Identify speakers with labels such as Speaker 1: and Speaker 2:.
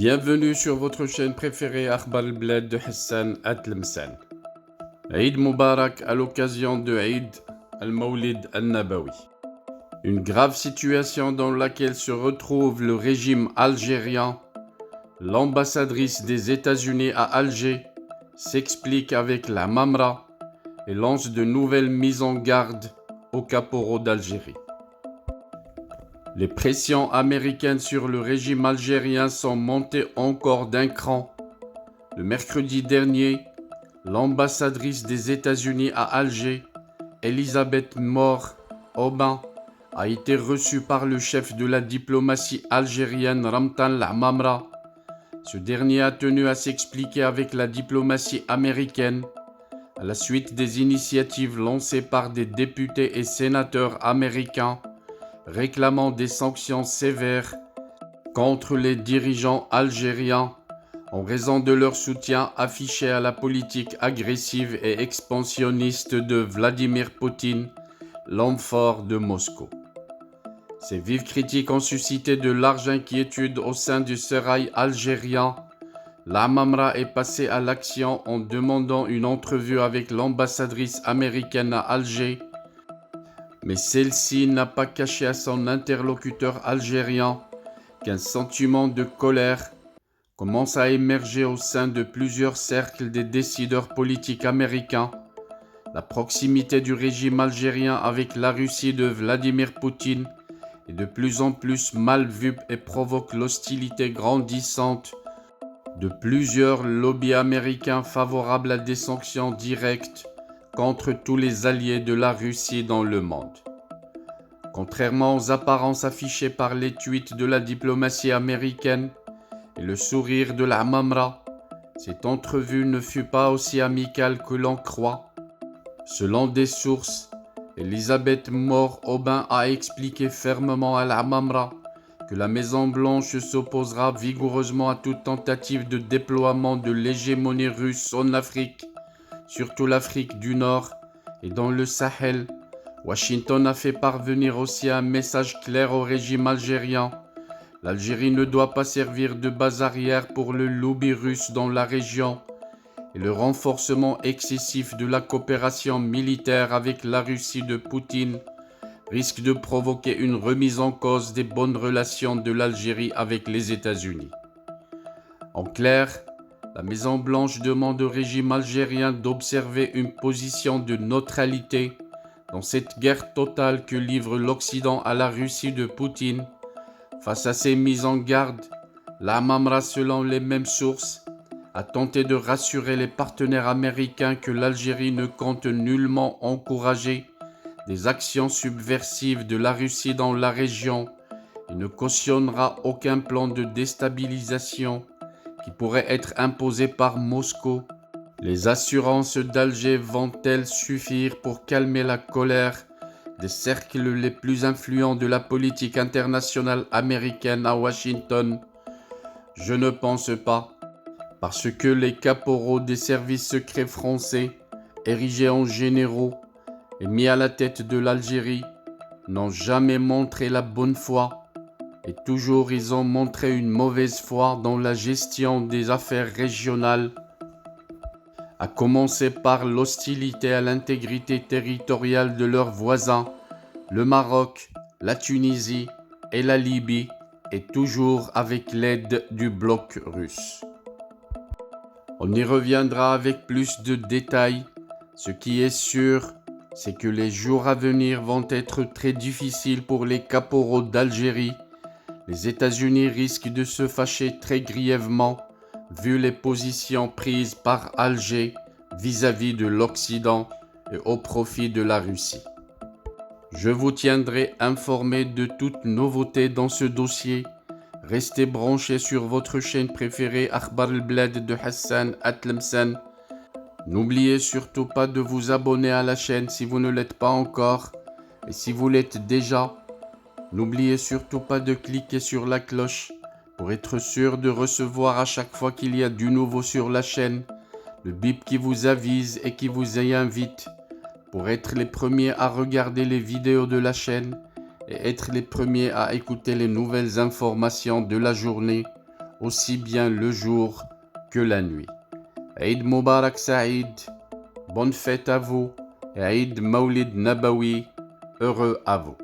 Speaker 1: Bienvenue sur votre chaîne préférée Akhbar al-Blad de Hassan Atlemsan. Eid Mubarak à l'occasion de Eid al-Mawlid al-Nabawi. Une grave situation dans laquelle se retrouve le régime algérien. L'ambassadrice des États-Unis à Alger s'explique avec la Mamra et lance de nouvelles mises en garde aux caporaux d'Algérie. Les pressions américaines sur le régime algérien sont montées encore d'un cran. Le mercredi dernier, l'ambassadrice des États-Unis à Alger, Elisabeth Moore-Aubin, a été reçue par le chef de la diplomatie algérienne Ramtan Lamamra. Ce dernier a tenu à s'expliquer avec la diplomatie américaine à la suite des initiatives lancées par des députés et sénateurs américains réclamant des sanctions sévères contre les dirigeants algériens en raison de leur soutien affiché à la politique agressive et expansionniste de Vladimir Poutine, l'homme fort de Moscou. Ces vives critiques ont suscité de larges inquiétudes au sein du sérail algérien. Lamamra est passé à l'action en demandant une entrevue avec l'ambassadrice américaine à Alger, mais celle-ci n'a pas caché à son interlocuteur algérien qu'un sentiment de colère commence à émerger au sein de plusieurs cercles des décideurs politiques américains. La proximité du régime algérien avec la Russie de Vladimir Poutine est de plus en plus mal vue et provoque l'hostilité grandissante de plusieurs lobbies américains favorables à des sanctions directes contre tous les alliés de la Russie dans le monde. Contrairement aux apparences affichées par les tweets de la diplomatie américaine et le sourire de la Mamra, cette entrevue ne fut pas aussi amicale que l'on croit. Selon des sources, Elisabeth Moore-Aubin a expliqué fermement à la Mamra que la Maison-Blanche s'opposera vigoureusement à toute tentative de déploiement de l'hégémonie russe en Afrique, surtout l'Afrique du Nord et dans le Sahel. Washington a fait parvenir aussi un message clair au régime algérien. L'Algérie ne doit pas servir de base arrière pour le lobby russe dans la région et le renforcement excessif de la coopération militaire avec la Russie de Poutine risque de provoquer une remise en cause des bonnes relations de l'Algérie avec les États-Unis. En clair, la Maison-Blanche demande au régime algérien d'observer une position de neutralité dans cette guerre totale que livre l'Occident à la Russie de Poutine. Face à ces mises en garde, la Mamra, selon les mêmes sources, a tenté de rassurer les partenaires américains que l'Algérie ne compte nullement encourager des actions subversives de la Russie dans la région et ne cautionnera aucun plan de déstabilisation qui pourrait être imposé par Moscou. Les assurances d'Alger vont-elles suffire pour calmer la colère des cercles les plus influents de la politique internationale américaine à Washington? Je ne pense pas, parce que les caporaux des services secrets français, érigés en généraux et mis à la tête de l'Algérie, n'ont jamais montré la bonne foi, et toujours ils ont montré une mauvaise foi dans la gestion des affaires régionales, à commencer par l'hostilité à l'intégrité territoriale de leurs voisins, le Maroc, la Tunisie et la Libye, et toujours avec l'aide du bloc russe. On y reviendra avec plus de détails. Ce qui est sûr, c'est que les jours à venir vont être très difficiles pour les caporaux d'Algérie. Les États-Unis risquent de se fâcher très grièvement vu les positions prises par Alger vis-à-vis de l'Occident et au profit de la Russie. Je vous tiendrai informé de toute nouveauté dans ce dossier. Restez branchés sur votre chaîne préférée Akhbar al-Blad de Hassan Atlemsan. N'oubliez surtout pas de vous abonner à la chaîne si vous ne l'êtes pas encore. Et si vous l'êtes déjà, n'oubliez surtout pas de cliquer sur la cloche pour être sûr de recevoir à chaque fois qu'il y a du nouveau sur la chaîne, le bip qui vous avise et qui vous y invite pour être les premiers à regarder les vidéos de la chaîne et être les premiers à écouter les nouvelles informations de la journée aussi bien le jour que la nuit. Eid Mubarak Saïd, bonne fête à vous, Eid Mawlid Nabawi, heureux à vous.